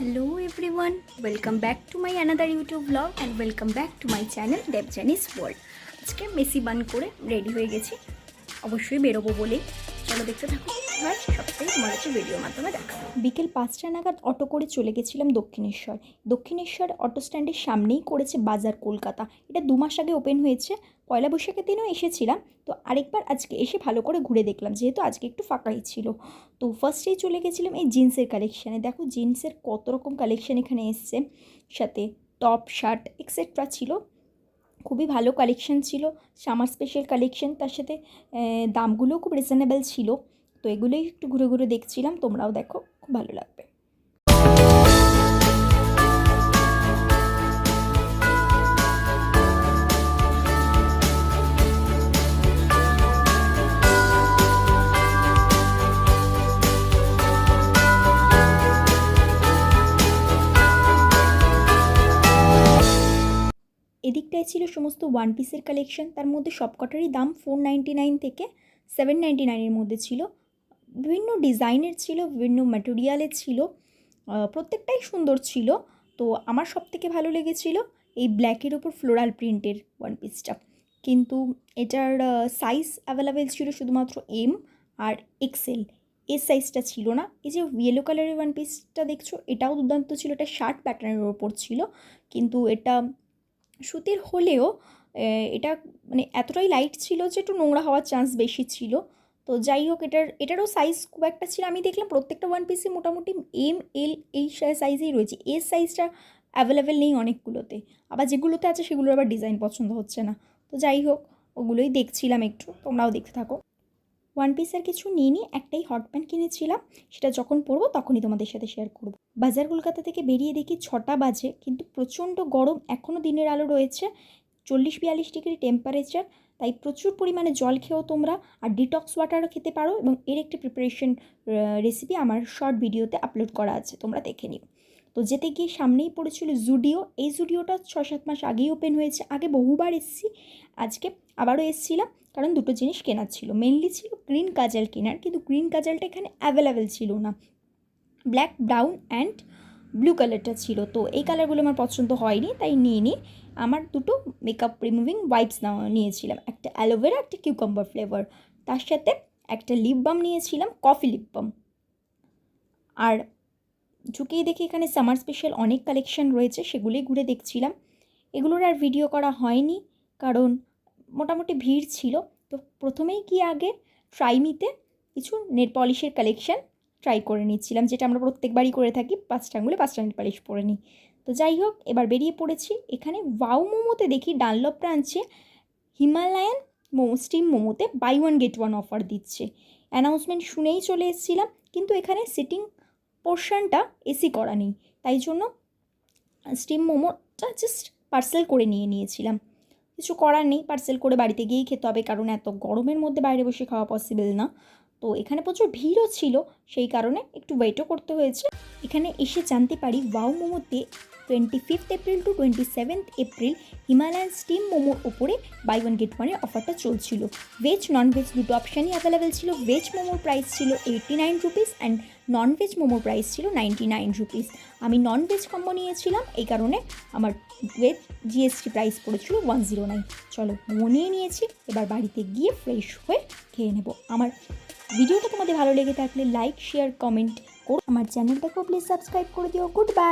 Hello everyone, welcome back to my another YouTube vlog and welcome back to my channel Devjani's World। আজকে Messi বান করে ready হয়ে গেছি, অবশ্যই বেরোবো বলে। চলো দেখতে থাকো, আর সবটাই তোমাদেরকে ভিডিওর মাধ্যমে দেখাবো। বিকেল 5টা নাগাদ অটো করে চলে গেছিলাম দক্ষিণেশ্বর অটো স্ট্যান্ডের সামনেই করেছে বাজার কলকাতা। এটা 2 মাস আগে ওপেন হয়েছে, পয়লা বৈশাখের দিনও এসেছিলাম। তো আরেকবার আজকে এসে ভালো করে ঘুরে দেখলাম, যেহেতু আজকে একটু ফাঁকাই ছিল। তো ফার্স্টেই চলে গেছিলাম এই জিন্সের কালেকশানে। দেখো জিন্সের কত রকম কালেকশান এখানে এসছে, সাথে টপ শার্ট এক্সেট্রা ছিল। খুবই ভালো কালেকশান ছিল, সামার স্পেশাল কালেকশান, তার সাথে দামগুলোও খুব রিজনেবল ছিল। তো এগুলোই একটু ঘুরে ঘুরে দেখছিলাম, তোমরাও দেখো, খুব ভালো লাগবে। এদিকটায় ছিল সমস্ত ওয়ান পিসের কালেকশন, তার মধ্যে সবকটারই দাম 499 থেকে 799-এর মধ্যে ছিল। বিভিন্ন ডিজাইনের ছিল, বিভিন্ন ম্যাটেরিয়ালের ছিল, প্রত্যেকটাই সুন্দর ছিল। তো আমার সবথেকে ভালো লেগেছিল এই ব্ল্যাকের ওপর ফ্লোরাল প্রিন্টের ওয়ান পিসটা। কিন্তু এটার সাইজ অ্যাভেলেবেল ছিল শুধুমাত্র এম আর এক্সেল, এস সাইজটা ছিল না। এই যে ইয়েলো কালারের ওয়ান পিসটা দেখছো, এটাও দুর্দান্ত ছিল। এটা শার্ট প্যাটার্নের ওপর ছিল, কিন্তু এটা সুতির হলেও এটা মানে এতটাই লাইট ছিল যে একটু নোংরা হওয়ার চান্স বেশি ছিল। তো যাই হোক, এটারও সাইজ খুব একটা ছিল। আমি দেখলাম প্রত্যেকটা ওয়ান পিসে মোটামুটি এম এল এই সাইজেই রয়েছে, এস সাইজটা অ্যাভেলেবেল নেই অনেকগুলোতে। আবার যেগুলোতে আছে সেগুলোর আবার ডিজাইন পছন্দ হচ্ছে না। তো যাই হোক, ওগুলোই দেখছিলাম একটু, তোমরাও দেখতে থাকো। ওয়ান পিস আর কিছু নিইনি, একটাই হট প্যান্ট কিনেছিলাম, সেটা যখন পরবো তখনই তোমাদের সাথে শেয়ার করব। বাজার কলকাতা থেকে বেরিয়ে দেখি 6টা বাজে, কিন্তু প্রচণ্ড গরম, এখনও দিনের আলো রয়েছে, 40-42 ডিগ্রি টেম্পারেচার। তাই প্রচুর পরিমাণে জল খেয়েও তোমরা, আর ডিটক্স ওয়াটারও খেতে পারো, এবং এর একটি প্রিপারেশন রেসিপি আমার শর্ট ভিডিওতে আপলোড করা আছে, তোমরা দেখে নিও। তো যেতে গিয়ে সামনেই পড়েছিল জুডিও। এই জুডিওটা 6-7 মাস আগেই ওপেন হয়েছে, আগে বহুবার এসেছি, আজকে আবারও এসেছিলাম, কারণ দুটো জিনিস কেনার ছিল। মেনলি ছিল গ্রিন কাজল কেনার, কিন্তু গ্রিন কাজলটা এখানে অ্যাভেলেবেল ছিল না। ব্ল্যাক, ব্রাউন অ্যান্ড ব্লু কালারটা ছিল। তো এই কালারগুলো আমার পছন্দ হয়নি, তাই নিয়ে আমার দুটো মেকআপ রিমুভিং ওয়াইপস নিয়েছিলাম, একটা অ্যালোভেরা, একটা কিউকাম্বার ফ্লেভার। তার সাথে একটা লিপ বাম নিয়েছিলাম, কফি লিপ বাম। আর ঝুঁকিয়ে দেখি এখানে সামার স্পেশাল অনেক কালেকশন রয়েছে, সেগুলোই ঘুরে দেখছিলাম। এগুলোর আর ভিডিও করা হয়নি, কারণ মোটামুটি ভিড় ছিল। তো প্রথমেই গিয়ে আগে ট্রাইমিতে কিছু নেল পলিশের কালেকশান ট্রাই করে নিচ্ছিলাম, যেটা আমরা প্রত্যেকবারই করে থাকি, 5টা আঙুলে 5টা নেল পলিশ পরে নিই। তো যাই হোক, এবার বেরিয়ে পড়েছি। এখানে ওয়াও মোমোতে দেখি ডানলপ ব্রাঞ্চে হিমালয়ান স্টিম মোমোতে বাই 1 get 1 অফার দিচ্ছে। অ্যানাউন্সমেন্ট শুনেই চলে এসেছিলাম, কিন্তু এখানে সিটিং পোর্শনটা এসি করা নেই, তাই জন্য স্টিম মোমোটা জাস্ট পার্সেল করে নিয়েছিলাম। কিছু করার নেই, পার্সেল করে বাড়িতে গিয়েই খেতে হবে, কারণ এত গরমের মধ্যে বাইরে বসে খাওয়া পসিবল না। তো এখানে প্রচুর ভিড়ও ছিল, সেই কারণে একটু ওয়েটও করতে হয়েছে। এখানে এসে জানতে পারি ওয়াও মোমোতে 25 April to 27 April Himalayan steam মোমোর ওপরে বাই 1 get 1 অফারটা চলছিল। ভেজ নন ভেজ দুটো অপশানই অ্যাভেলেবেল ছিল। ভেজ মোমোর প্রাইস ছিল 89 রুপিস অ্যান্ড নন ভেজ মোমোর প্রাইস ছিল 99 রুপিস। আমি নন ভেজ কম্বো নিয়েছিলাম, এই কারণে আমার ভেজ জিএসটি প্রাইস পড়েছিল 109। চলো, মোমো নিয়েছি, এবার বাড়িতে গিয়ে ফ্রেশ হয়ে খেয়ে নেব। আমার ভিডিওটা তোমাদের ভালো লেগে থাকলে লাইক, শেয়ার, কমেন্ট করো। আমার চ্যানেলটাকেও প্লিজ সাবস্ক্রাইব করে দিও। Good bye.